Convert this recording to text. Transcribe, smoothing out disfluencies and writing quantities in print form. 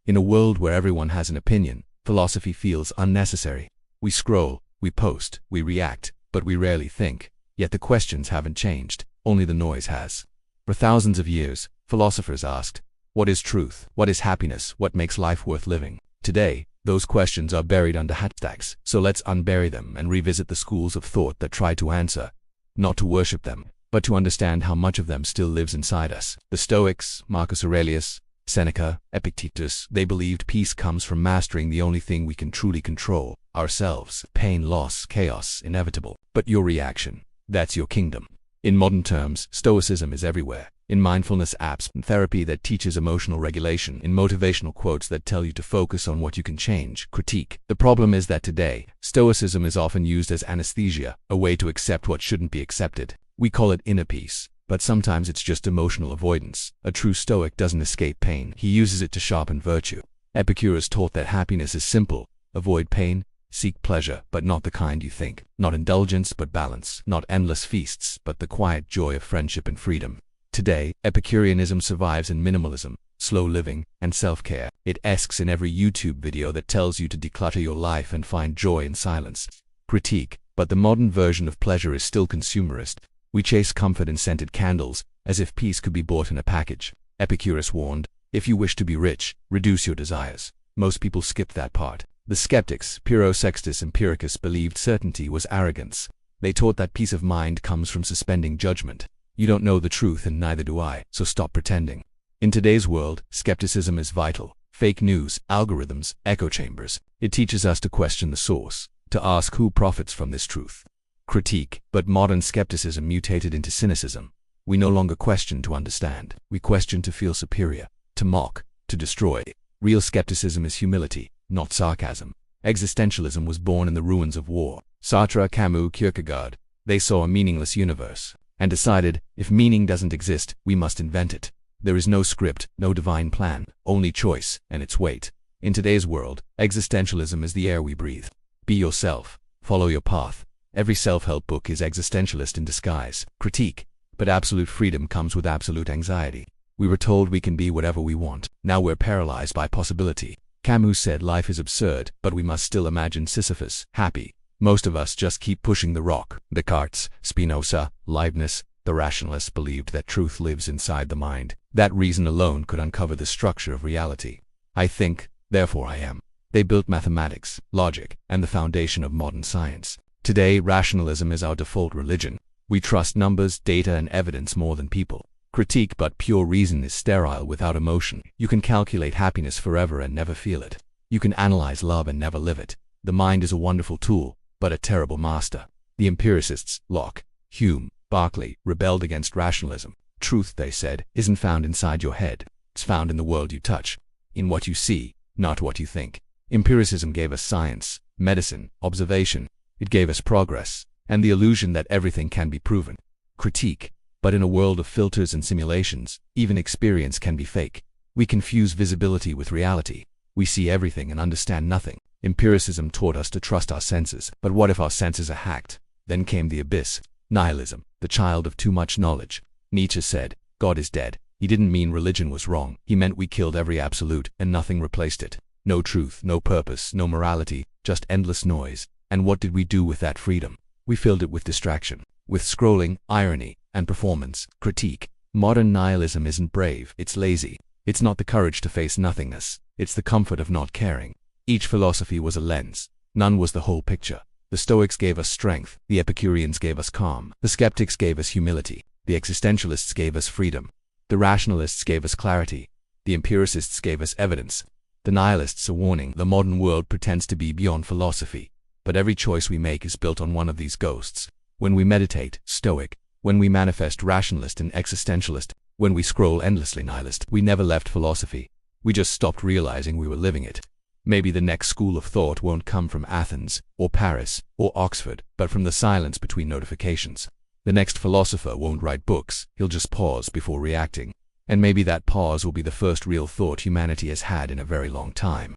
In a world where everyone has an opinion, philosophy feels unnecessary. We scroll, we post, we react, but we rarely think. Yet the questions haven't changed, only the noise has. For thousands of years, philosophers asked, what is truth? What is happiness? What makes life worth living? Today, those questions are buried under hashtags, so let's unbury them and revisit the schools of thought that try to answer, not to worship them, but to understand how much of them still lives inside us. The Stoics, Marcus Aurelius, Seneca, Epictetus, they believed peace comes from mastering the only thing we can truly control, ourselves. Pain, loss, chaos, inevitable. But your reaction, that's your kingdom. In modern terms, Stoicism is everywhere. In mindfulness apps, in therapy that teaches emotional regulation, in motivational quotes that tell you to focus on what you can change, critique. The problem is that today, Stoicism is often used as anesthesia, a way to accept what shouldn't be accepted. We call it inner peace, but sometimes it's just emotional avoidance. A true Stoic doesn't escape pain, he uses it to sharpen virtue. Epicurus taught that happiness is simple: avoid pain, seek pleasure, but not the kind you think. Not indulgence, but balance. Not endless feasts, but the quiet joy of friendship and freedom. Today, Epicureanism survives in minimalism, slow living, and self-care. It asks in every YouTube video that tells you to declutter your life and find joy in silence. Critique, but the modern version of pleasure is still consumerist. We chase comfort in scented candles, as if peace could be bought in a package. Epicurus warned, if you wish to be rich, reduce your desires. Most people skip that part. The skeptics, Pyrrho, Sextus, Empiricus, believed certainty was arrogance. They taught that peace of mind comes from suspending judgment. You don't know the truth and neither do I, so stop pretending. In today's world, skepticism is vital. Fake news, algorithms, echo chambers. It teaches us to question the source, to ask who profits from this truth. Critique, but modern skepticism mutated into cynicism. We no longer question to understand. We question to feel superior, to mock, to destroy. Real skepticism is humility, not sarcasm. Existentialism was born in the ruins of war. Sartre, Camus, Kierkegaard, they saw a meaningless universe and decided, if meaning doesn't exist, we must invent it. There is no script, no divine plan, only choice, and its weight. In today's world, existentialism is the air we breathe. Be yourself. Follow your path. Every self-help book is existentialist in disguise. Critique, but absolute freedom comes with absolute anxiety. We were told we can be whatever we want. Now we're paralyzed by possibility. Camus said life is absurd, but we must still imagine Sisyphus happy. Most of us just keep pushing the rock. Descartes, Spinoza, Leibniz, the rationalists believed that truth lives inside the mind. That reason alone could uncover the structure of reality. I think, therefore I am. They built mathematics, logic, and the foundation of modern science. Today, rationalism is our default religion. We trust numbers, data, and evidence more than people. Critique, but pure reason is sterile without emotion. You can calculate happiness forever and never feel it. You can analyze love and never live it. The mind is a wonderful tool, but a terrible master. The empiricists, Locke, Hume, Berkeley, rebelled against rationalism. Truth, they said, isn't found inside your head. It's found in the world you touch, in what you see, not what you think. Empiricism gave us science, medicine, observation. It gave us progress, and the illusion that everything can be proven. Critique, but in a world of filters and simulations, even experience can be fake. We confuse visibility with reality. We see everything and understand nothing. Empiricism taught us to trust our senses, but what if our senses are hacked? Then came the abyss. Nihilism, the child of too much knowledge. Nietzsche said, God is dead. He didn't mean religion was wrong. He meant we killed every absolute, and nothing replaced it. No truth, no purpose, no morality, just endless noise. And what did we do with that freedom? We filled it with distraction, with scrolling, irony, and performance. Critique. Modern nihilism isn't brave, it's lazy. It's not the courage to face nothingness. It's the comfort of not caring. Each philosophy was a lens. None was the whole picture. The Stoics gave us strength. The Epicureans gave us calm. The skeptics gave us humility. The existentialists gave us freedom. The rationalists gave us clarity. The empiricists gave us evidence. The nihilists a warning. The modern world pretends to be beyond philosophy, but every choice we make is built on one of these ghosts. When we meditate, Stoic. When we manifest, rationalist and existentialist. When we scroll, endlessly nihilist. We never left philosophy. We just stopped realizing we were living it. Maybe the next school of thought won't come from Athens, or Paris, or Oxford, but from the silence between notifications. The next philosopher won't write books, he'll just pause before reacting. And maybe that pause will be the first real thought humanity has had in a very long time.